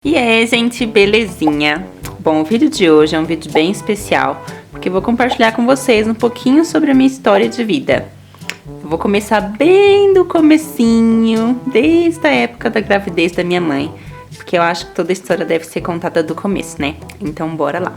E aí, gente, belezinha? Bom, o vídeo de hoje é um vídeo bem especial, porque eu vou compartilhar com vocês um pouquinho sobre a minha história de vida. Eu vou começar bem do comecinho, desde a época da gravidez da minha mãe, porque eu acho que toda a história deve ser contada do começo, né? Então, bora lá.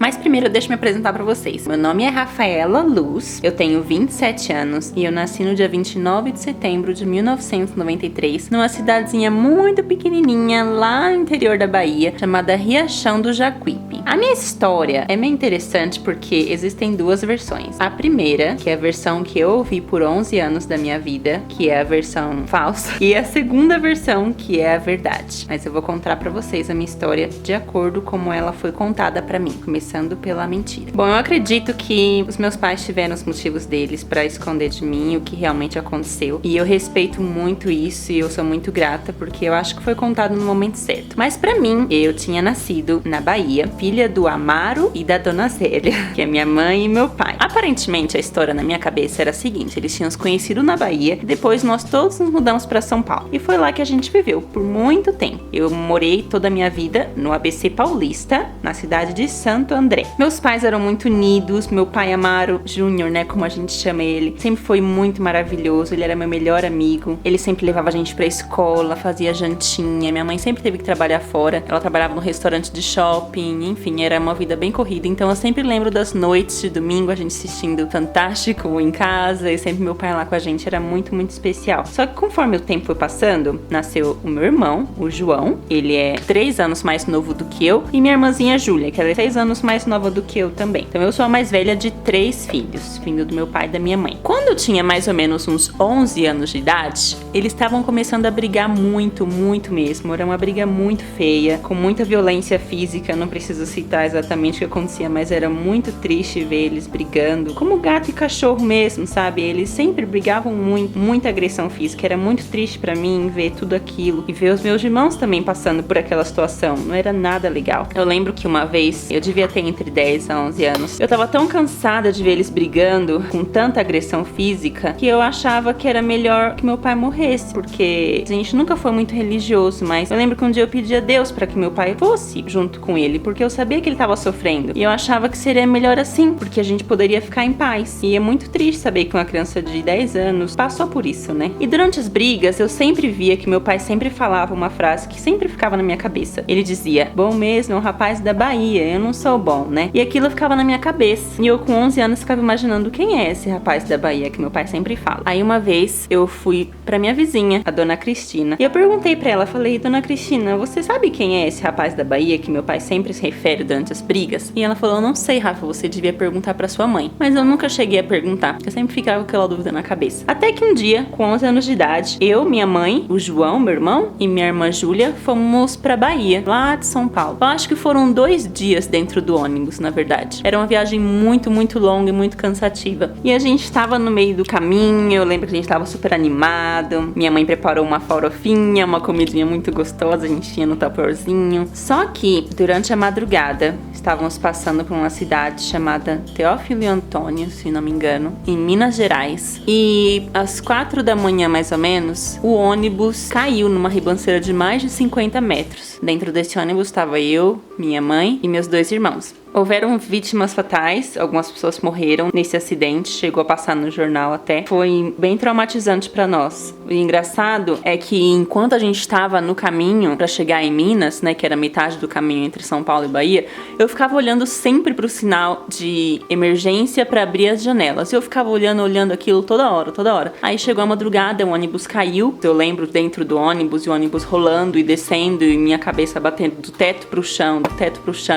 Mas primeiro deixa eu me apresentar pra vocês. Meu nome é Rafaela Luz, eu tenho 27 anos e eu nasci no dia 29 de setembro de 1993, numa cidadezinha muito pequenininha lá no interior da Bahia, chamada Riachão do Jacuípe. A minha história é meio interessante porque existem duas versões. A primeira, que é a versão que eu ouvi por 11 anos da minha vida, que é a versão falsa, e a segunda versão, que é a verdade. Mas eu vou contar pra vocês a minha história de acordo como ela foi contada pra mim, começando pela mentira. Bom, eu acredito que os meus pais tiveram os motivos deles pra esconder de mim o que realmente aconteceu, e eu respeito muito isso e eu sou muito grata porque eu acho que foi contado no momento certo. Mas pra mim, eu tinha nascido na Bahia, filha do Amaro e da Dona Zélia, que é minha mãe e meu pai. Aparentemente, a história na minha cabeça era a seguinte: eles tinham se conhecido na Bahia e depois nós todos nos mudamos pra São Paulo. E foi lá que a gente viveu por muito tempo. Eu morei toda a minha vida no ABC Paulista, na cidade de Santo André. Meus pais eram muito unidos. Meu pai, Amaro Júnior, né, como a gente chama ele, sempre foi muito maravilhoso. Ele era meu melhor amigo. Ele sempre levava a gente pra escola, fazia jantinha. Minha mãe sempre teve que trabalhar fora. Ela trabalhava no restaurante de shopping, enfim, era uma vida bem corrida. Então eu sempre lembro das noites de domingo, a gente assistindo Fantástico em casa, e sempre meu pai lá com a gente. Era muito, muito especial. Só que conforme o tempo foi passando, nasceu o meu irmão, o João. Ele é 3 anos mais novo do que eu, e minha irmãzinha Júlia, que ela é 6 anos mais nova do que eu também. Então eu sou a mais velha de 3 filhos, vindo do meu pai e da minha mãe. Quando eu tinha mais ou menos uns 11 anos de idade, eles estavam começando a brigar muito, muito mesmo. Era uma briga muito feia, com muita violência física. Não preciso citar exatamente o que acontecia, mas era muito triste ver eles brigando, como gato e cachorro mesmo, sabe? Eles sempre brigavam muito, muita agressão física. Era muito triste pra mim ver tudo aquilo e ver os meus irmãos também passando por aquela situação. Não era nada legal. Eu lembro que uma vez, eu devia ter entre 10 a 11 anos, eu tava tão cansada de ver eles brigando com tanta agressão física que eu achava que era melhor que meu pai morresse, porque a gente nunca foi muito religioso, mas eu lembro que um dia eu pedi a Deus pra que meu pai fosse junto com ele, porque eu sabia que ele tava sofrendo, e eu achava que seria melhor assim, porque a gente poderia ficar em paz. E é muito triste saber que uma criança de 10 anos passou por isso, né? E durante as brigas, eu sempre via que meu pai sempre falava uma frase que sempre ficava na minha cabeça. Ele dizia: bom mesmo é um rapaz da Bahia, eu não sou bom, né? E aquilo ficava na minha cabeça. E eu com 11 anos ficava imaginando quem é esse rapaz da Bahia que meu pai sempre fala. Aí uma vez eu fui pra minha vizinha, a Dona Cristina, e eu perguntei pra ela, falei: Dona Cristina, você sabe quem é esse rapaz da Bahia que meu pai sempre se refere durante as brigas? E ela falou: não sei, Rafa, você devia perguntar pra sua mãe. Mas eu nunca cheguei a perguntar, eu sempre ficava com aquela dúvida na cabeça. Até que um dia, com 11 anos de idade, eu, minha mãe, o João, meu irmão, e minha irmã Júlia fomos pra Bahia, lá de São Paulo. Eu acho que foram 2 dias dentro do ônibus, na verdade. Era uma viagem muito, muito longa e muito cansativa. E a gente tava no meio do caminho, eu lembro que a gente tava super animado. Minha mãe preparou uma farofinha, uma comidinha muito gostosa, a gente tinha no taporzinho. Só que, durante a madrugada, estávamos passando por uma cidade chamada Teófilo Otoni, se não me engano, em Minas Gerais. E às 4 da manhã, mais ou menos, o ônibus caiu numa ribanceira de mais de 50 metros. Dentro desse ônibus estava eu, minha mãe e meus 2 irmãos. Houveram vítimas fatais, algumas pessoas morreram nesse acidente, chegou a passar no jornal até. Foi bem traumatizante pra nós. O engraçado é que enquanto a gente estava no caminho pra chegar em Minas, né, que era metade do caminho entre São Paulo e Bahia, eu ficava olhando sempre pro sinal de emergência pra abrir as janelas. Eu ficava olhando aquilo toda hora. Aí chegou a madrugada, o ônibus caiu. Eu lembro dentro do ônibus, e o ônibus rolando e descendo, e minha cabeça batendo do teto pro chão,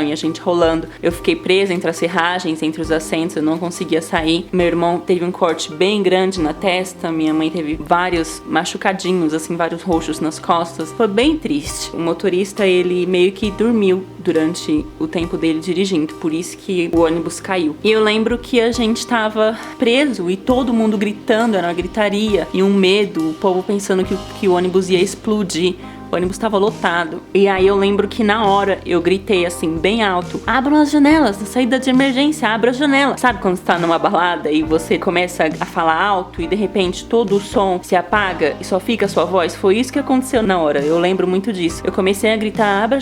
e a gente rolando. Eu fiquei presa entre as serragens, entre os assentos, eu não conseguia sair. Meu irmão teve um corte bem grande na testa, minha mãe teve vários machucadinhos, assim, vários roxos nas costas. Foi bem triste. O motorista, ele meio que dormiu durante o tempo dele dirigindo, por isso que o ônibus caiu. E eu lembro que a gente tava preso e todo mundo gritando, era uma gritaria e um medo, o povo pensando que o ônibus ia explodir. O ônibus tava lotado. E aí eu lembro que na hora eu gritei assim, bem alto: abram as janelas, na saída de emergência, abra a janela. Sabe quando você tá numa balada e você começa a falar alto e de repente todo o som se apaga e só fica a sua voz? Foi isso que aconteceu na hora, eu lembro muito disso. Eu comecei a gritar: abra a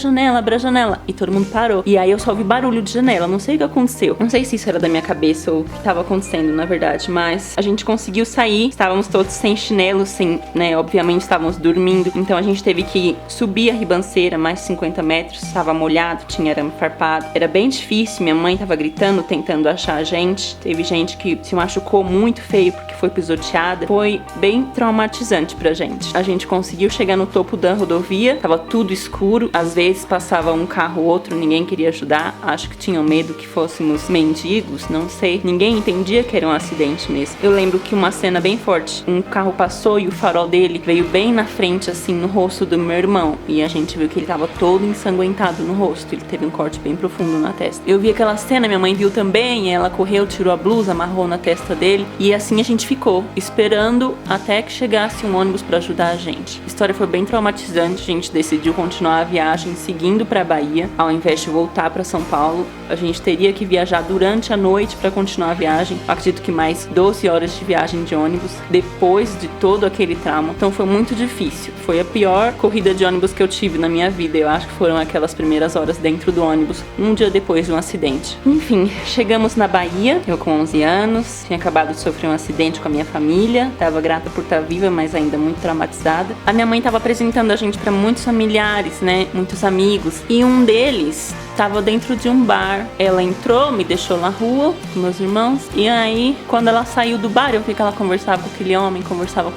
janela, e todo mundo parou. E aí eu só ouvi barulho de janela, não sei o que aconteceu. Não sei se isso era da minha cabeça ou o que tava acontecendo, na verdade, mas a gente conseguiu sair, estávamos todos sem chinelo, sem, né, obviamente estávamos dormindo, então a gente teve que subir a ribanceira mais de 50 metros, estava molhado, tinha arame farpado, era bem difícil, minha mãe tava gritando, tentando achar a gente, teve gente que se machucou muito feio porque foi pisoteada, foi bem traumatizante pra gente. A gente conseguiu chegar no topo da rodovia, tava tudo escuro, às vezes passava um carro ou outro, ninguém queria ajudar, acho que tinham medo que fôssemos mendigos, não sei, ninguém entendia que era um acidente mesmo. Eu lembro que uma cena bem forte, um carro passou e o farol dele veio bem na frente, assim, no rosto do meu irmão, e a gente viu que ele tava todo ensanguentado no rosto, ele teve um corte bem profundo na testa. Eu vi aquela cena, minha mãe viu também, ela correu, tirou a blusa, amarrou na testa dele, e assim a gente ficou, esperando até que chegasse um ônibus pra ajudar a gente. A história foi bem traumatizante, a gente decidiu continuar a viagem seguindo pra Bahia, ao invés de voltar pra São Paulo. A gente teria que viajar durante a noite pra continuar a viagem, acredito que mais 12 horas de viagem de ônibus, depois de todo aquele trauma, então foi muito difícil. Foi a pior corrida de ônibus que eu tive na minha vida, eu acho que foram aquelas primeiras horas dentro do ônibus, um dia depois de um acidente. Enfim, chegamos na Bahia, eu com 11 anos, tinha acabado de sofrer um acidente com a minha família, tava grata por estar viva, mas ainda muito traumatizada. A minha mãe tava apresentando a gente pra muitos familiares, né, muitos amigos, e um deles tava dentro de um bar. Ela entrou, me deixou na rua com meus irmãos, e aí quando ela saiu do bar, eu vi que ela conversava com aquele homem, conversava.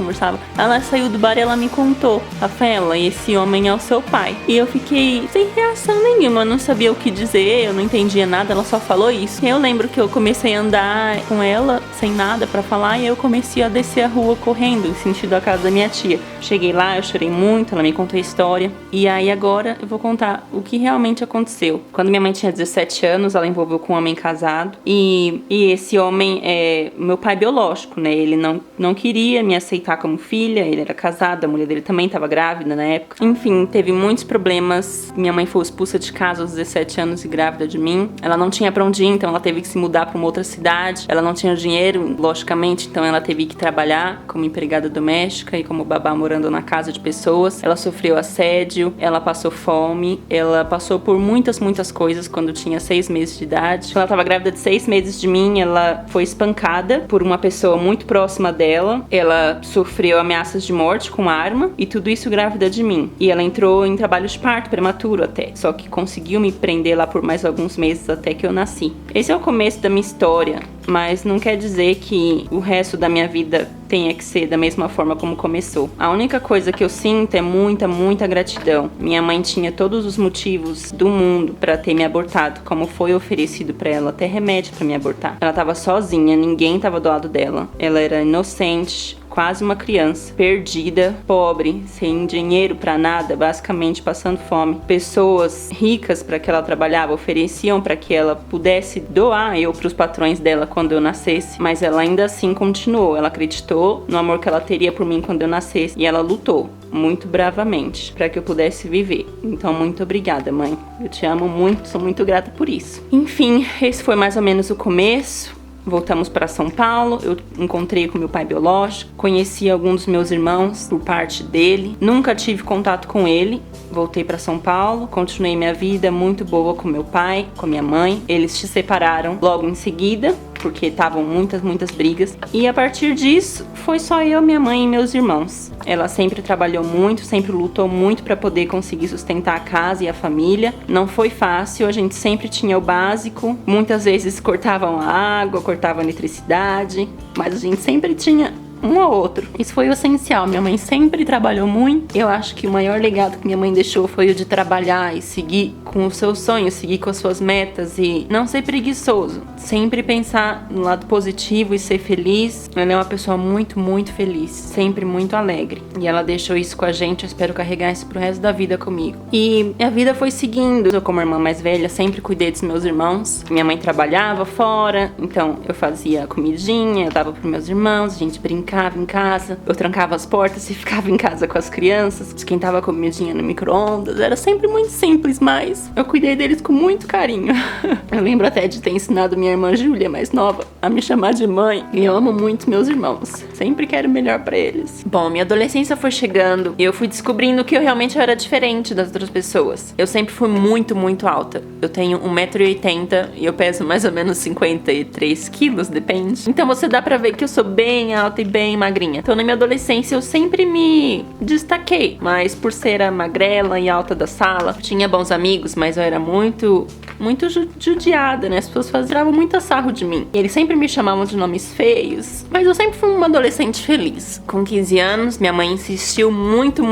Ela saiu do bar e ela me contou: Rafaela, esse homem é o seu pai. E eu fiquei sem reação nenhuma, eu não sabia o que dizer, eu não entendia nada, ela só falou isso. E eu lembro que eu comecei a andar com ela sem nada pra falar, e eu comecei a descer a rua correndo, em sentido à casa da minha tia. Cheguei lá, eu chorei muito, ela me contou a história, e aí agora eu vou contar o que realmente aconteceu. Quando minha mãe tinha 17 anos, ela envolveu com um homem casado, e esse homem é meu pai biológico, né? Ele não queria me aceitar como filha, ele era casado, a mulher dele também estava grávida na época. Enfim, teve muitos problemas. Minha mãe foi expulsa de casa aos 17 anos e grávida de mim. Ela não tinha pra onde ir, então ela teve que se mudar pra uma outra cidade. Ela não tinha dinheiro, logicamente, então ela teve que trabalhar como empregada doméstica e como babá morando na casa de pessoas. Ela sofreu assédio, ela passou fome, ela passou por muitas coisas quando tinha 6 meses de idade. Quando ela estava grávida de 6 meses de mim, ela foi espancada por uma pessoa muito próxima dela. Ela sofreu ameaças de morte com arma, e tudo isso grávida de mim. E ela entrou em trabalho de parto prematuro até, só que conseguiu me prender lá por mais alguns meses até que eu nasci. Esse é o começo da minha história, mas não quer dizer que o resto da minha vida tenha que ser da mesma forma como começou. A única coisa que eu sinto é muita gratidão. Minha mãe tinha todos os motivos do mundo pra ter me abortado, como foi oferecido pra ela até remédio pra me abortar. Ela tava sozinha, ninguém tava do lado dela. Ela era inocente, quase uma criança, perdida, pobre, sem dinheiro pra nada, basicamente passando fome. Pessoas ricas para que ela trabalhava ofereciam para que ela pudesse doar eu pros patrões dela quando eu nascesse, mas ela ainda assim continuou. Ela acreditou no amor que ela teria por mim quando eu nascesse, e ela lutou muito bravamente para que eu pudesse viver. Então, muito obrigada, mãe. Eu te amo muito, sou muito grata por isso. Enfim, esse foi mais ou menos o começo. Voltamos para São Paulo, eu encontrei com meu pai biológico, conheci alguns dos meus irmãos por parte dele, nunca tive contato com ele. Voltei para São Paulo, continuei minha vida muito boa com meu pai, com minha mãe. Eles se separaram logo em seguida, porque estavam muitas brigas. E a partir disso, foi só eu, minha mãe e meus irmãos. Ela sempre trabalhou muito, sempre lutou muito para poder conseguir sustentar a casa e a família. Não foi fácil, a gente sempre tinha o básico. Muitas vezes cortavam a água, cortavam a eletricidade, mas a gente sempre tinha um ou outro. Isso foi o essencial. Minha mãe sempre trabalhou muito. Eu acho que o maior legado que minha mãe deixou foi o de trabalhar e seguir com os seus sonhos, seguir com as suas metas e não ser preguiçoso. Sempre pensar no lado positivo e ser feliz. Ela é uma pessoa muito feliz, sempre muito alegre. E ela deixou isso com a gente, eu espero carregar isso pro resto da vida comigo. E a vida foi seguindo. Eu, como irmã mais velha, sempre cuidei dos meus irmãos. Minha mãe trabalhava fora, então eu fazia comidinha, eu dava pros meus irmãos, a gente brincava. ficava em casa, eu trancava as portas e ficava em casa com as crianças, esquentava a comidinha no micro-ondas. Era sempre muito simples, mas eu cuidei deles com muito carinho. Eu lembro até de ter ensinado minha irmã Júlia, mais nova, a me chamar de mãe. E eu amo muito meus irmãos. Sempre quero o melhor pra eles. Bom, minha adolescência foi chegando e eu fui descobrindo que eu realmente era diferente das outras pessoas. Eu sempre fui muito, muito alta. Eu tenho 1,80 m e eu peso mais ou menos 53 quilos, depende. Então você dá pra ver que eu sou bem alta e bem magrinha. Então na minha adolescência eu sempre me destaquei. Mas por ser a magrela e alta da sala, tinha bons amigos, mas eu era muito judiada, né? As pessoas tiravam muito sarro de mim. E eles sempre me chamavam de nomes feios. Mas eu sempre fui uma adolescente feliz. Com 15 anos, minha mãe insistiu muito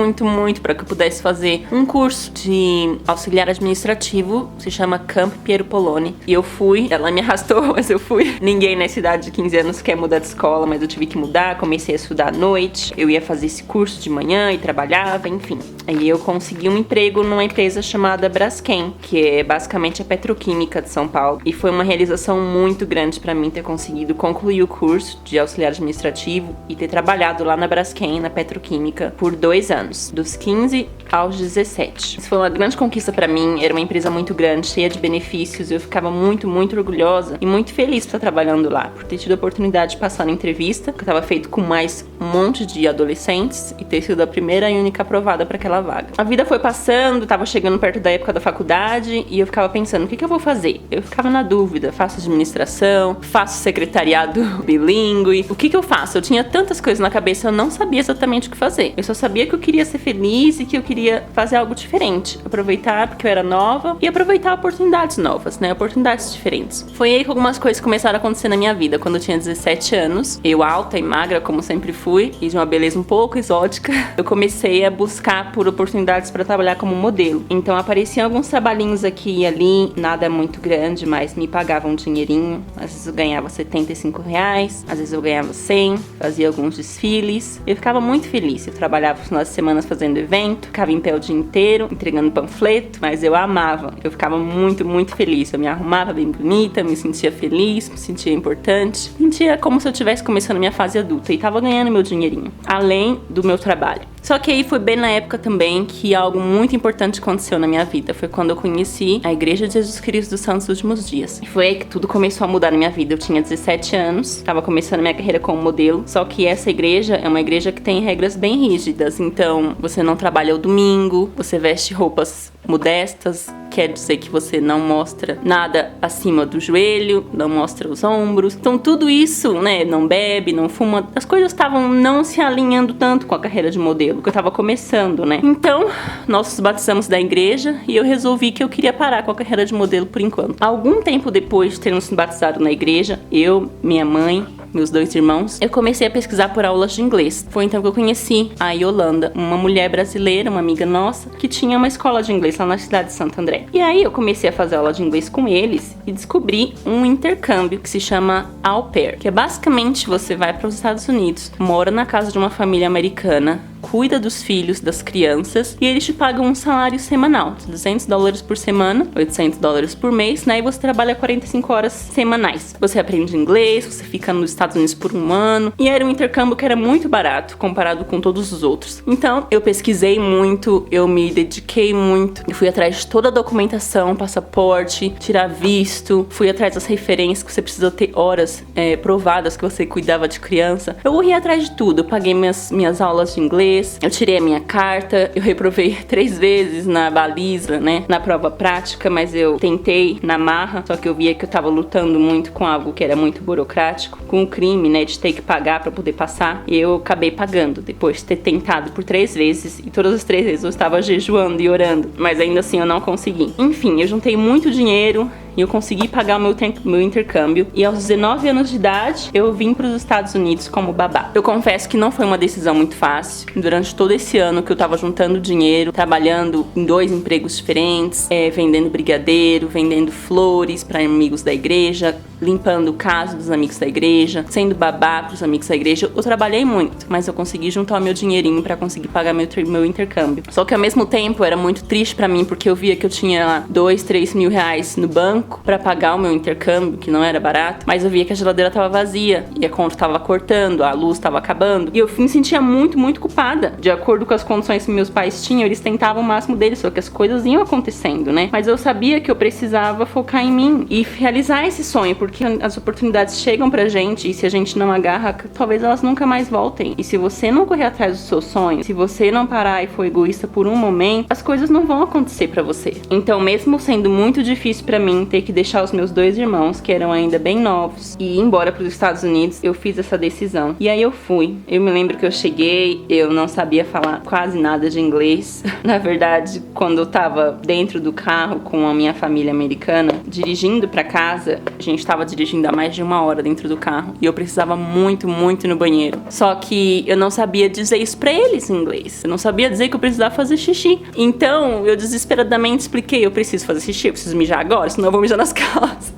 para que eu pudesse fazer um curso de auxiliar administrativo. Se chama Camp Piero Poloni. E eu fui. Ela me arrastou, mas eu fui. Ninguém nessa idade de 15 anos quer mudar de escola, mas eu tive que mudar. Comecei a estudar à noite. Eu ia fazer esse curso de manhã e trabalhava, enfim. Aí eu consegui um emprego numa empresa chamada Braskem, que é basicamente a petroquímica de São Paulo. E foi uma realização muito grande pra mim ter conseguido concluir o curso de auxiliar administrativo e ter trabalhado lá na Braskem, na petroquímica, por 2 anos, dos 15 aos 17. Isso foi uma grande conquista pra mim, era uma empresa muito grande, cheia de benefícios, eu ficava muito orgulhosa e muito feliz por estar trabalhando lá, por ter tido a oportunidade de passar na entrevista, que estava feito com mais um monte de adolescentes e ter sido a primeira e única aprovada para aquela vaga. A vida foi passando, tava chegando perto da época da faculdade e eu ficava pensando, o que eu vou fazer? Eu ficava na dúvida, faço administração, faço secretariado bilíngue, o que eu faço? Eu tinha tantas coisas na cabeça, eu não sabia exatamente o que fazer. Eu só sabia que eu queria ser feliz e que eu queria fazer algo diferente, aproveitar porque eu era nova e aproveitar oportunidades novas, né? Oportunidades diferentes. Foi aí que algumas coisas começaram a acontecer na minha vida. Quando eu tinha 17 anos, eu alta e magra, como sempre fui, e de uma beleza um pouco exótica, eu comecei a buscar por oportunidades para trabalhar como modelo. Então apareciam alguns trabalhinhos aqui e ali, nada muito grande, mas me pagavam um dinheirinho. Às vezes eu ganhava R$75, às vezes eu ganhava 100, fazia alguns desfiles. Eu ficava muito feliz. Eu trabalhava nos finais de semana fazendo evento, ficava em pé o dia inteiro, entregando panfleto, mas eu amava. Eu ficava muito feliz. Eu me arrumava bem bonita, me sentia feliz, me sentia importante. Sentia como se eu estivesse começando a minha fase adulta e tava ganhando meu dinheirinho, além do meu trabalho. Só que aí foi bem na época também que algo muito importante aconteceu na minha vida. Foi quando eu conheci a Igreja de Jesus Cristo dos Santos Últimos Dias. E foi aí que tudo começou a mudar na minha vida. Eu tinha 17 anos, estava começando minha carreira como modelo. Só que essa igreja é uma igreja que tem regras bem rígidas. Então, você não trabalha ao domingo, você veste roupas modestas, quer dizer que você não mostra nada acima do joelho, não mostra os ombros. Então tudo isso, né, não bebe, não fuma, as coisas estavam não se alinhando tanto com a carreira de modelo, que eu tava começando, né. Então, nós nos batizamos da igreja e eu resolvi que eu queria parar com a carreira de modelo por enquanto. Algum tempo depois de termos nos batizado na igreja, eu, minha mãe, meus 2 irmãos, eu comecei a pesquisar por aulas de inglês. Foi então que eu conheci a Yolanda, uma mulher brasileira, uma amiga nossa, que tinha uma escola de inglês lá na cidade de Santo André. E aí eu comecei a fazer aula de inglês com eles e descobri um intercâmbio que se chama Au Pair, que é basicamente você vai para os Estados Unidos, mora na casa de uma família americana, cuida dos filhos, das crianças, e eles te pagam um salário semanal, $200 por semana, $800 por mês, né? E você trabalha 45 horas semanais. Você aprende inglês, você fica nos Estados Unidos por 1 ano, e era um intercâmbio que era muito barato comparado com todos os outros. Então, eu pesquisei muito, eu me dediquei muito, eu fui atrás de toda a documentação, passaporte, tirar visto, fui atrás das referências que você precisa ter horas provadas que você cuidava de criança. Eu corri atrás de tudo, eu paguei minhas aulas de inglês, eu tirei a minha carta, eu reprovei 3 vezes na baliza, né, na prova prática, mas eu tentei na marra, só que eu via que eu tava lutando muito com algo que era muito burocrático, com o crime, né, de ter que pagar pra poder passar, e eu acabei pagando, depois de ter tentado por 3 vezes, e todas as 3 vezes eu estava jejuando e orando, mas ainda assim eu não consegui. Enfim, eu juntei muito dinheiro, e eu consegui pagar o meu intercâmbio. E aos 19 anos de idade, eu vim para os Estados Unidos como babá. Eu confesso que não foi uma decisão muito fácil. Durante todo esse ano que eu tava juntando dinheiro, trabalhando em 2 empregos diferentes, vendendo brigadeiro, vendendo flores para amigos da igreja, limpando casa dos amigos da igreja, sendo babá pros amigos da igreja. Eu trabalhei muito, mas eu consegui juntar o meu dinheirinho pra conseguir pagar meu intercâmbio. Só que ao mesmo tempo era muito triste pra mim, porque eu via que eu tinha lá 2, 3 mil reais no banco pra pagar o meu intercâmbio, que não era barato, mas eu via que a geladeira tava vazia e a conta tava cortando, a luz tava acabando, e eu me sentia muito, muito culpada. De acordo com as condições que meus pais tinham, eles tentavam o máximo deles, só que as coisas iam acontecendo, né? Mas eu sabia que eu precisava focar em mim e realizar esse sonho, porque as oportunidades chegam pra gente e se a gente não agarra, talvez elas nunca mais voltem. E se você não correr atrás dos seus sonhos, se você não parar e for egoísta por um momento, as coisas não vão acontecer pra você. Então, mesmo sendo muito difícil pra mim ter que deixar os meus 2 irmãos, que eram ainda bem novos, e ir embora pros Estados Unidos, eu fiz essa decisão. E aí eu fui. Eu me lembro que eu cheguei, eu não sabia falar quase nada de inglês. Na verdade, quando eu tava dentro do carro com a minha família americana, dirigindo pra casa, a gente tava dirigindo há mais de 1 hora dentro do carro, e eu precisava muito, muito ir no banheiro. Só que eu não sabia dizer isso pra eles em inglês. Eu não sabia dizer que eu precisava fazer xixi. Então, eu desesperadamente expliquei, eu preciso fazer xixi, eu preciso mijar agora, senão eu vou mijar nas calças.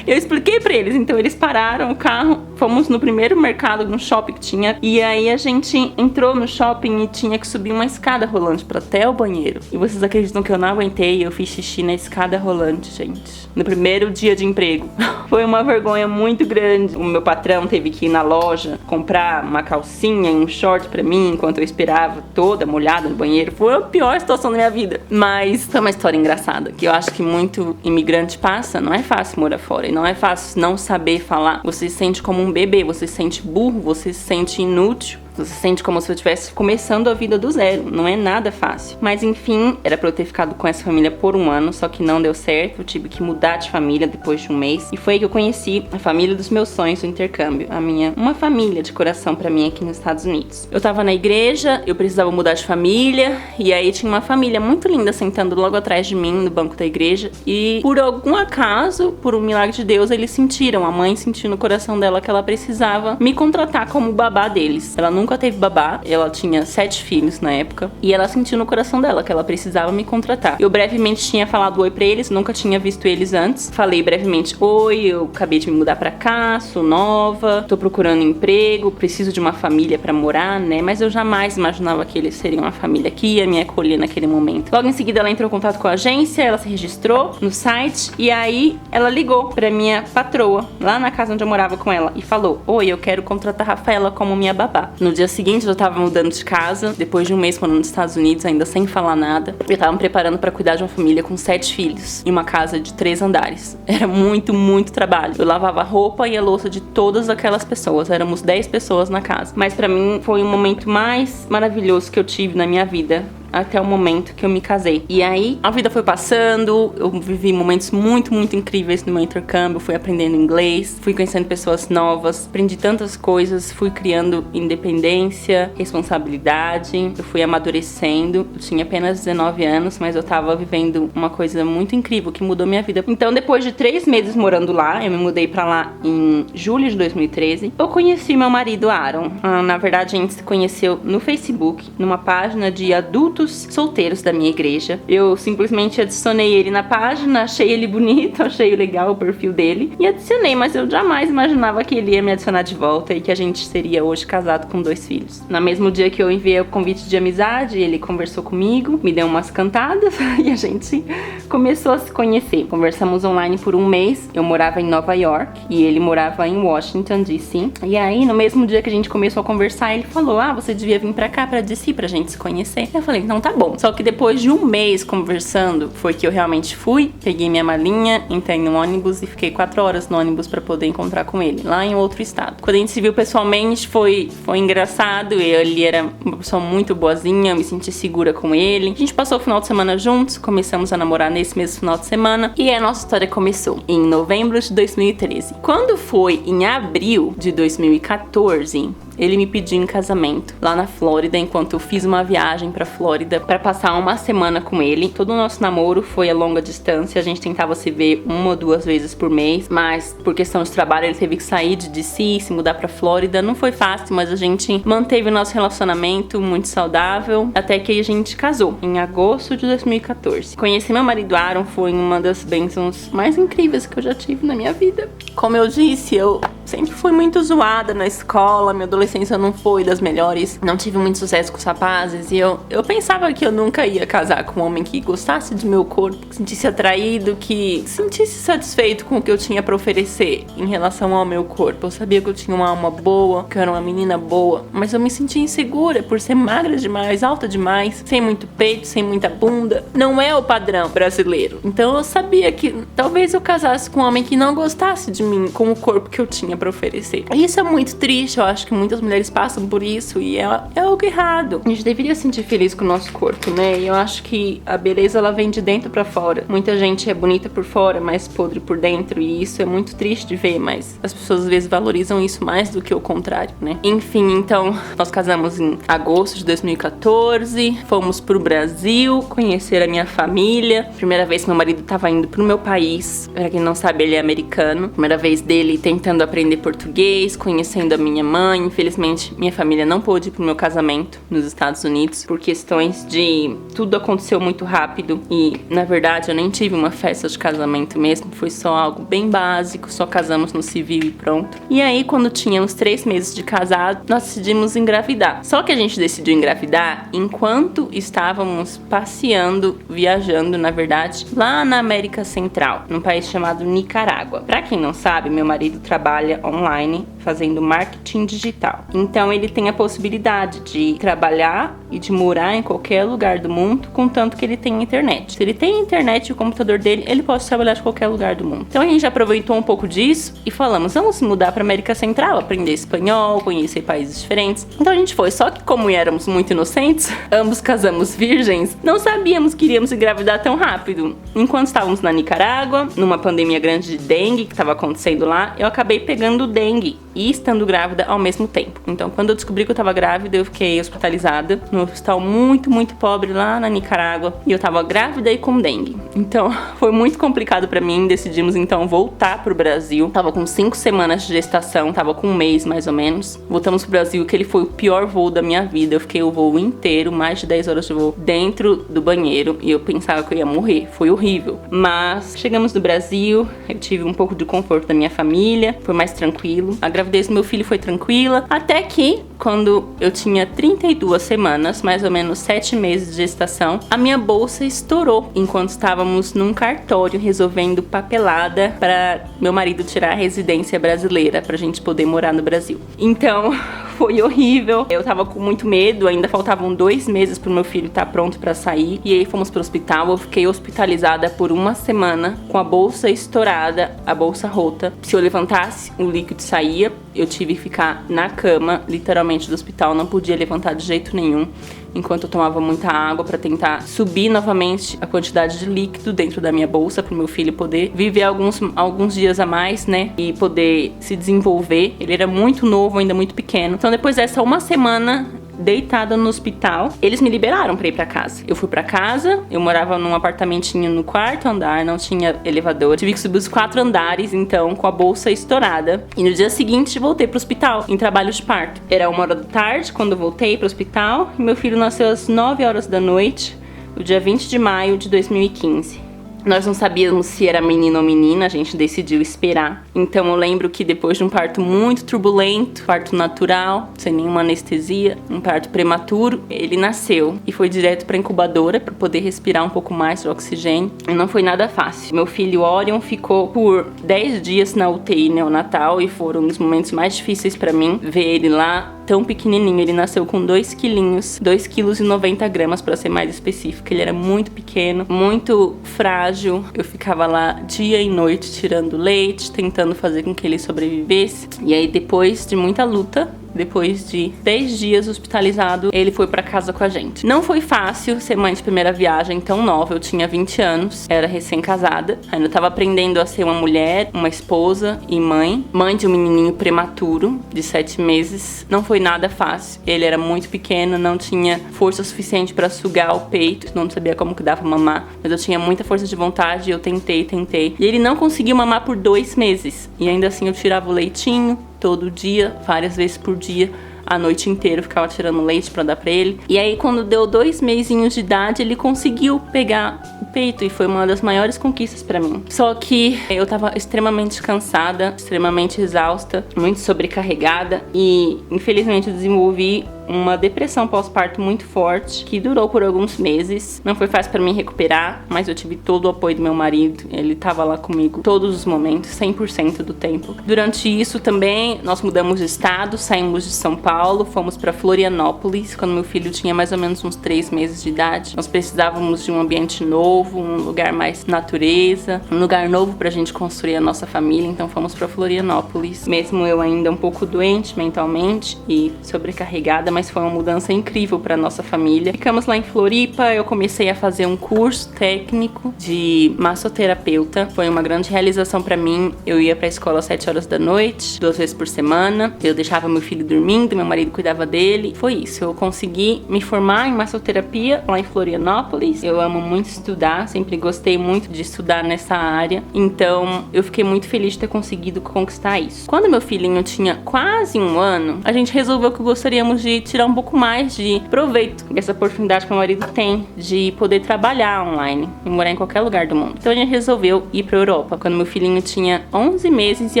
Eu expliquei pra eles, então eles pararam o carro, fomos no primeiro mercado, no shopping que tinha, e aí a gente entrou no shopping e tinha que subir uma escada rolante pra até o banheiro. E vocês acreditam que eu não aguentei, eu fiz xixi na escada rolante, gente. No primeiro dia de emprego. Foi uma vergonha muito grande. O meu patrão teve que ir na loja comprar uma calcinha e um short pra mim, enquanto eu esperava toda molhada no banheiro. Foi a pior situação da minha vida. Mas foi uma história engraçada, que eu acho que muito imigrante passa. Não é fácil morar fora, e não é fácil não saber falar. Você se sente como um bebê, você se sente burro, você se sente inútil. Você se sente como se eu estivesse começando a vida do zero. Não é nada fácil. Mas enfim, era pra eu ter ficado com essa família por 1 ano, só que não deu certo. Eu tive que mudar de família depois de 1 mês. E foi aí que eu conheci a família dos meus sonhos do intercâmbio. Uma família de coração pra mim aqui nos Estados Unidos. Eu tava na igreja, eu precisava mudar de família. E aí tinha uma família muito linda sentando logo atrás de mim, no banco da igreja. E por algum acaso, por um milagre de Deus, eles sentiram. A mãe sentiu no coração dela que ela precisava me contratar como babá deles. Ela nunca teve babá, ela tinha 7 filhos na época, e ela sentiu no coração dela que ela precisava me contratar. Eu brevemente tinha falado oi pra eles, nunca tinha visto eles antes. Falei brevemente, oi, eu acabei de me mudar pra cá, sou nova, tô procurando emprego, preciso de uma família pra morar, né? Mas eu jamais imaginava que eles seriam uma família que ia me acolher naquele momento. Logo em seguida ela entrou em contato com a agência, ela se registrou no site, e aí ela ligou pra minha patroa, lá na casa onde eu morava com ela, e falou, oi, eu quero contratar a Rafaela como minha babá. No dia seguinte eu já tava mudando de casa, depois de 1 mês morando nos Estados Unidos, ainda sem falar nada. Eu tava me preparando pra cuidar de uma família com 7 filhos, em uma casa de 3 andares. Era muito, muito trabalho. Eu lavava a roupa e a louça de todas aquelas pessoas, éramos 10 pessoas na casa. Mas pra mim foi o momento mais maravilhoso que eu tive na minha vida, até o momento que eu me casei. E aí, a vida foi passando, eu vivi momentos muito, muito incríveis no meu intercâmbio, fui aprendendo inglês, fui conhecendo pessoas novas, aprendi tantas coisas, fui criando independência, responsabilidade, eu fui amadurecendo. Eu tinha apenas 19 anos, mas eu tava vivendo uma coisa muito incrível que mudou minha vida. Então, depois de 3 meses morando lá, eu me mudei pra lá em julho de 2013, eu conheci meu marido, Aaron. Na verdade, a gente se conheceu no Facebook, numa página de adultos solteiros da minha igreja. Eu simplesmente adicionei ele na página, achei ele bonito, achei legal o perfil dele e adicionei, mas eu jamais imaginava que ele ia me adicionar de volta e que a gente seria hoje casado com 2 filhos. No mesmo dia que eu enviei o convite de amizade, ele conversou comigo, me deu umas cantadas e a gente começou a se conhecer. Conversamos online por 1 mês, eu morava em Nova York e ele morava em Washington, D.C. E aí, no mesmo dia que a gente começou a conversar, ele falou, você devia vir pra cá, pra D.C., pra gente se conhecer. Eu falei, então tá bom. Só que depois de 1 mês conversando, foi que eu realmente fui, peguei minha malinha, entrei no ônibus e fiquei 4 horas no ônibus pra poder encontrar com ele, lá em outro estado. Quando a gente se viu pessoalmente, foi engraçado. Ele era uma pessoa muito boazinha, eu me senti segura com ele. A gente passou o final de semana juntos, começamos a namorar nesse mesmo final de semana e a nossa história começou em novembro de 2013. Quando foi em abril de 2014, ele me pediu em casamento lá na Flórida, enquanto eu fiz uma viagem pra Flórida pra passar uma semana com ele. Todo o nosso namoro foi a longa distância, a gente tentava se ver 1 ou 2 vezes por mês, mas por questão de trabalho ele teve que sair de DC e se mudar pra Flórida. Não foi fácil, mas a gente manteve o nosso relacionamento muito saudável até que a gente casou em agosto de 2014. Conheci meu marido Aaron, foi uma das bênçãos mais incríveis que eu já tive na minha vida. Como eu disse, eu sempre fui muito zoada na escola, minha adolescência não foi das melhores, não tive muito sucesso com os rapazes e eu pensava que eu nunca ia casar com um homem que gostasse do meu corpo, que sentisse atraído, que sentisse satisfeito com o que eu tinha pra oferecer em relação ao meu corpo. Eu sabia que eu tinha uma alma boa, que eu era uma menina boa, mas eu me sentia insegura por ser magra demais, alta demais, sem muito peito, sem muita bunda. Não é o padrão brasileiro. Então eu sabia que talvez eu casasse com um homem que não gostasse de mim, com o corpo que eu tinha pra oferecer. Isso é muito triste, eu acho que muitas mulheres passam por isso e é algo errado. A gente deveria se sentir feliz com o nosso corpo, né? E eu acho que a beleza, ela vem de dentro pra fora. Muita gente é bonita por fora, mas podre por dentro, e isso é muito triste de ver, mas as pessoas às vezes valorizam isso mais do que o contrário, né? Enfim, então, nós casamos em agosto de 2014, fomos pro Brasil conhecer a minha família. Primeira vez que meu marido tava indo pro meu país, pra quem não sabe, ele é americano. Primeira vez dele tentando aprender português, conhecendo a minha mãe. Infelizmente, minha família não pôde ir pro meu casamento nos Estados Unidos por questões de tudo aconteceu muito rápido e, na verdade, eu nem tive uma festa de casamento mesmo, foi só algo bem básico, só casamos no civil e pronto. E aí, quando tínhamos 3 meses de casado, nós decidimos engravidar. Só que a gente decidiu engravidar enquanto estávamos passeando, viajando, na verdade, lá na América Central, num país chamado Nicarágua. Pra quem não sabe, meu marido trabalha online fazendo marketing digital. Então ele tem a possibilidade de trabalhar e de morar em qualquer lugar do mundo, contanto que ele tenha internet. Se ele tem internet e o computador dele, ele pode trabalhar de qualquer lugar do mundo. Então a gente aproveitou um pouco disso e falamos, vamos mudar para América Central, aprender espanhol, conhecer países diferentes. Então a gente foi, só que como éramos muito inocentes, ambos casamos virgens, não sabíamos que iríamos engravidar tão rápido. Enquanto estávamos na Nicarágua, numa pandemia grande de dengue que estava acontecendo lá, eu acabei pegando dengue e estando grávida ao mesmo tempo. Então, quando eu descobri que eu tava grávida, eu fiquei hospitalizada num hospital muito, muito pobre lá na Nicarágua. E eu tava grávida e com dengue. Então, foi muito complicado pra mim. Decidimos, então, voltar pro Brasil. Tava com 5 semanas de gestação, tava com 1 mês, mais ou menos. Voltamos pro Brasil, que ele foi o pior voo da minha vida. Eu fiquei o voo inteiro, mais de 10 horas de voo, dentro do banheiro. E eu pensava que eu ia morrer. Foi horrível. Mas, chegamos no Brasil, eu tive um pouco de conforto da minha família. Foi mais tranquilo. A gravidez do meu filho foi tranquila, até que, quando eu tinha 32 semanas, mais ou menos 7 meses de gestação, a minha bolsa estourou enquanto estávamos num cartório resolvendo papelada para meu marido tirar a residência brasileira pra gente poder morar no Brasil. Então, foi horrível. Eu tava com muito medo, ainda faltavam 2 meses pro meu filho estar pronto pra sair. E aí fomos pro hospital, eu fiquei hospitalizada por 1 semana, com a bolsa estourada, a bolsa rota. Se eu levantasse, o líquido saía. Eu tive que ficar na cama, literalmente, do hospital, não podia levantar de jeito nenhum, enquanto eu tomava muita água pra tentar subir novamente a quantidade de líquido dentro da minha bolsa, pro meu filho poder viver alguns dias a mais, né, e poder se desenvolver. Ele era muito novo, ainda muito pequeno. Então, depois dessa 1 semana deitada no hospital, eles me liberaram pra ir pra casa. Eu fui pra casa, eu morava num apartamentinho no 4º andar, não tinha elevador, tive que subir os 4 andares, então, com a bolsa estourada. E no dia seguinte, voltei pro hospital, em trabalho de parto. Era 1 hora da tarde, quando eu voltei pro hospital, e meu filho nasceu às 9 horas da noite, no dia 20 de maio de 2015. Nós não sabíamos se era menino ou menina, a gente decidiu esperar. Então eu lembro que depois de um parto muito turbulento, parto natural, sem nenhuma anestesia, um parto prematuro, ele nasceu e foi direto pra incubadora para poder respirar um pouco mais de oxigênio. E não foi nada fácil. Meu filho Orion ficou por 10 dias na UTI neonatal e foram um dos momentos mais difíceis pra mim ver ele lá tão pequenininho. Ele nasceu com 2 quilinhos, 2,90 kg para ser mais específica. Ele era muito pequeno, muito frágil. Eu ficava lá dia e noite tirando leite, tentando fazer com que ele sobrevivesse. E aí, depois de muita luta, depois de 10 dias hospitalizado, ele foi pra casa com a gente. Não foi fácil ser mãe de primeira viagem tão nova. Eu tinha 20 anos, era recém-casada. Ainda tava aprendendo a ser uma mulher, uma esposa e mãe. Mãe de um menininho prematuro, de 7 meses. Não foi foi nada fácil. Ele era muito pequeno, não tinha força suficiente pra sugar o peito, não sabia como que dava pra mamar, mas eu tinha muita força de vontade e eu tentei. E ele não conseguiu mamar por 2 meses. E ainda assim eu tirava o leitinho todo dia, várias vezes por dia. A noite inteira eu ficava tirando leite pra dar pra ele. E aí quando deu 2 mesinhos de idade, ele conseguiu pegar o peito. E foi uma das maiores conquistas pra mim. Só que eu tava extremamente cansada, extremamente exausta, muito sobrecarregada. E infelizmente eu desenvolvi uma depressão pós-parto muito forte, que durou por alguns meses. Não foi fácil pra mim recuperar, mas eu tive todo o apoio do meu marido. Ele tava lá comigo todos os momentos, 100% do tempo. Durante isso também, nós mudamos de estado, saímos de São Paulo, fomos pra Florianópolis, quando meu filho tinha mais ou menos uns 3 meses de idade. Nós precisávamos de um ambiente novo, um lugar mais natureza, um lugar novo pra gente construir a nossa família, então fomos pra Florianópolis. Mesmo eu ainda um pouco doente mentalmente e sobrecarregada, mas foi uma mudança incrível para nossa família. Ficamos lá em Floripa, eu comecei a fazer um curso técnico de massoterapeuta. Foi uma grande realização para mim. Eu ia para a escola às 7 horas da noite, 2 vezes por semana. Eu deixava meu filho dormindo, meu marido cuidava dele. Foi isso, eu consegui me formar em massoterapia lá em Florianópolis. Eu amo muito estudar, sempre gostei muito de estudar nessa área. Então, eu fiquei muito feliz de ter conseguido conquistar isso. Quando meu filhinho tinha quase 1 ano, a gente resolveu que gostaríamos de tirar um pouco mais de proveito dessa oportunidade que meu marido tem de poder trabalhar online e morar em qualquer lugar do mundo. Então a gente resolveu ir pra Europa quando meu filhinho tinha 11 meses e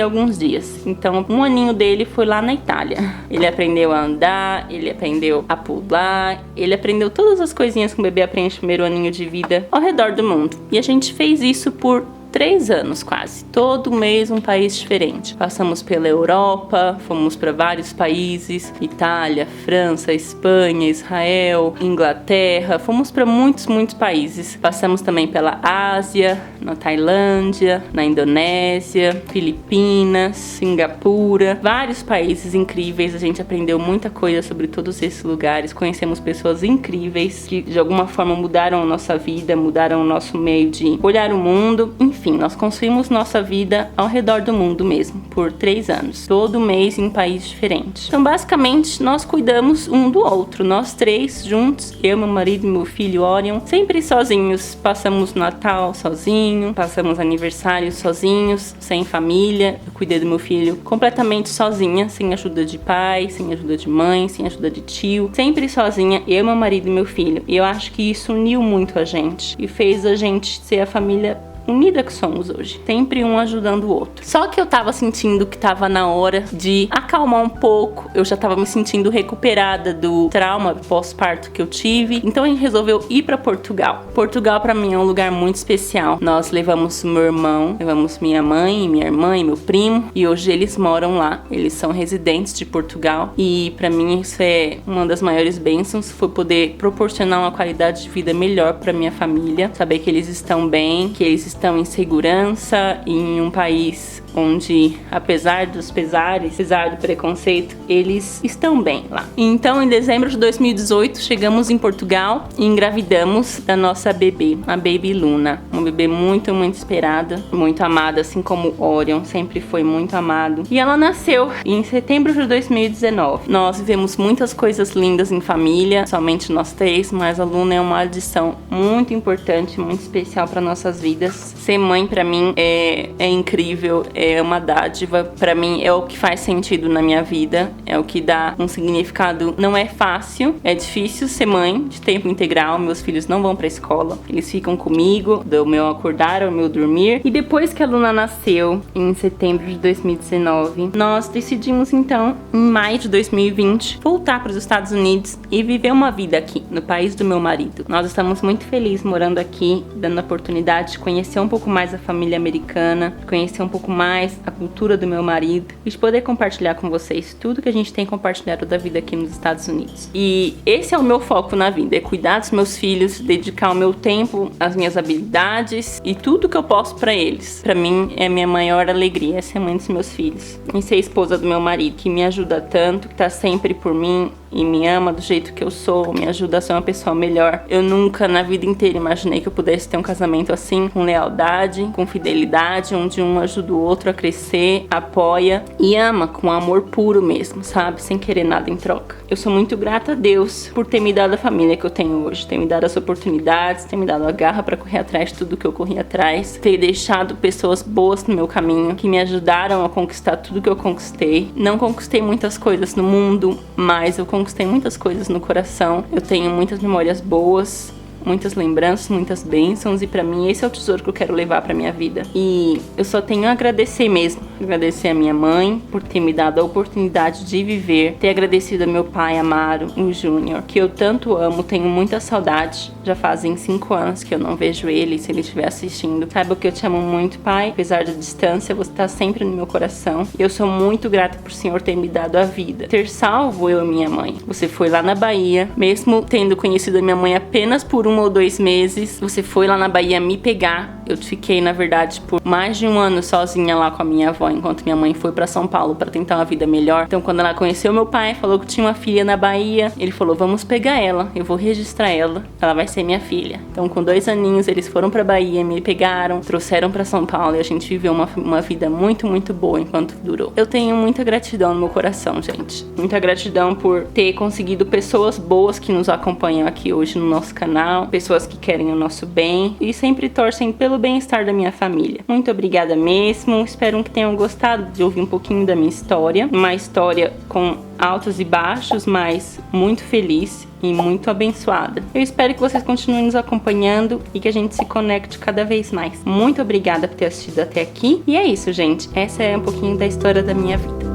alguns dias. Então 1 aninho dele foi lá na Itália. Ele aprendeu a andar, ele aprendeu a pular, ele aprendeu todas as coisinhas que um bebê aprende no primeiro aninho de vida ao redor do mundo. E a gente fez isso por 3 anos quase, todo mês um país diferente. Passamos pela Europa, fomos para vários países, Itália, França, Espanha, Israel, Inglaterra, fomos para muitos países. Passamos também pela Ásia, na Tailândia, na Indonésia, Filipinas, Singapura, vários países incríveis. A gente aprendeu muita coisa sobre todos esses lugares, conhecemos pessoas incríveis que de alguma forma mudaram a nossa vida, mudaram o nosso meio de olhar o mundo, enfim. Nós construímos nossa vida ao redor do mundo mesmo, por 3 anos. Todo mês em um país diferente. Então, basicamente, nós cuidamos um do outro. Nós 3 juntos, eu, meu marido e meu filho Orion, sempre sozinhos. Passamos Natal sozinho, passamos aniversário sozinhos, sem família. Eu cuidei do meu filho completamente sozinha, sem ajuda de pai, sem ajuda de mãe, sem ajuda de tio. Sempre sozinha, eu, meu marido e meu filho. E eu acho que isso uniu muito a gente e fez a gente ser a família unida que somos hoje, sempre um ajudando o outro. Só que eu tava sentindo que tava na hora de acalmar um pouco, eu já tava me sentindo recuperada do trauma pós-parto que eu tive, então a gente resolveu ir pra Portugal. Portugal pra mim é um lugar muito especial. Nós levamos meu irmão, levamos minha mãe, minha irmã e meu primo, e hoje eles moram lá, eles são residentes de Portugal, e pra mim isso é uma das maiores bênçãos, foi poder proporcionar uma qualidade de vida melhor pra minha família, saber que eles estão bem, que eles estão em segurança em um país onde, apesar dos pesares, apesar do preconceito, eles estão bem lá. Então, em dezembro de 2018, chegamos em Portugal e engravidamos da nossa bebê, a Baby Luna. Uma bebê muito esperada, muito amada, assim como Orion, sempre foi muito amado. E ela nasceu em setembro de 2019. Nós vivemos muitas coisas lindas em família, somente nós 3, mas a Luna é uma adição muito importante, muito especial para nossas vidas. Ser mãe, para mim, é incrível, é uma dádiva. Pra mim é o que faz sentido na minha vida, é o que dá um significado. Não é fácil, é difícil ser mãe de tempo integral. Meus filhos não vão pra escola, eles ficam comigo do meu acordar ao meu dormir. E depois que a Luna nasceu, em setembro de 2019, nós decidimos então, em maio de 2020, voltar para os Estados Unidos e viver uma vida aqui, no país do meu marido. Nós estamos muito felizes morando aqui, dando a oportunidade de conhecer um pouco mais a família americana, conhecer um pouco mais a cultura do meu marido e de poder compartilhar com vocês tudo que a gente tem compartilhado da vida aqui nos Estados Unidos. E esse é o meu foco na vida, é cuidar dos meus filhos, dedicar o meu tempo, as minhas habilidades e tudo que eu posso pra eles. Pra mim é a minha maior alegria, ser mãe dos meus filhos e ser esposa do meu marido, que me ajuda tanto, que tá sempre por mim e me ama do jeito que eu sou, me ajuda a ser uma pessoa melhor. Eu nunca na vida inteira imaginei que eu pudesse ter um casamento assim, com lealdade, com fidelidade, onde um ajuda o outro a crescer, apoia e ama com amor puro mesmo, sabe? Sem querer nada em troca. Eu sou muito grata a Deus por ter me dado a família que eu tenho hoje, ter me dado as oportunidades, ter me dado a garra pra correr atrás de tudo que eu corri atrás, ter deixado pessoas boas no meu caminho, que me ajudaram a conquistar tudo que eu conquistei. Não conquistei muitas coisas no mundo, mas eu conquistei muitas coisas no coração. Eu tenho muitas memórias boas, muitas lembranças, muitas bênçãos, e pra mim esse é o tesouro que eu quero levar pra minha vida. E eu só tenho a agradecer mesmo. Agradecer a minha mãe por ter me dado a oportunidade de viver, ter agradecido a meu pai Amaro, o Júnior, que eu tanto amo, tenho muita saudade. Já fazem 5 anos que eu não vejo ele, se ele estiver assistindo. Saiba que eu te amo muito, pai. Apesar da distância, você tá sempre no meu coração. Eu sou muito grata por o Senhor ter me dado a vida, ter salvo eu e minha mãe. Você foi lá na Bahia, mesmo tendo conhecido a minha mãe apenas por 1 ou 2 meses, você foi lá na Bahia me pegar. Eu fiquei, na verdade, por mais de 1 ano sozinha lá com a minha avó, enquanto minha mãe foi pra São Paulo pra tentar uma vida melhor. Então, quando ela conheceu meu pai, falou que tinha uma filha na Bahia, ele falou, vamos pegar ela, eu vou registrar ela vai ser minha filha. Então, com 2 aninhos, eles foram pra Bahia, me pegaram, trouxeram pra São Paulo, e a gente viveu uma vida muito, muito boa enquanto durou. Eu tenho muita gratidão no meu coração, gente. Muita gratidão por ter conseguido pessoas boas que nos acompanham aqui hoje no nosso canal, pessoas que querem o nosso bem e sempre torcem pelo bem-estar da minha família. Muito obrigada mesmo, espero que tenham gostado de ouvir um pouquinho da minha história, uma história com altos e baixos, mas muito feliz e muito abençoada. Eu espero que vocês continuem nos acompanhando e que a gente se conecte cada vez mais. Muito obrigada por ter assistido até aqui, e é isso, gente, essa é um pouquinho da história da minha vida.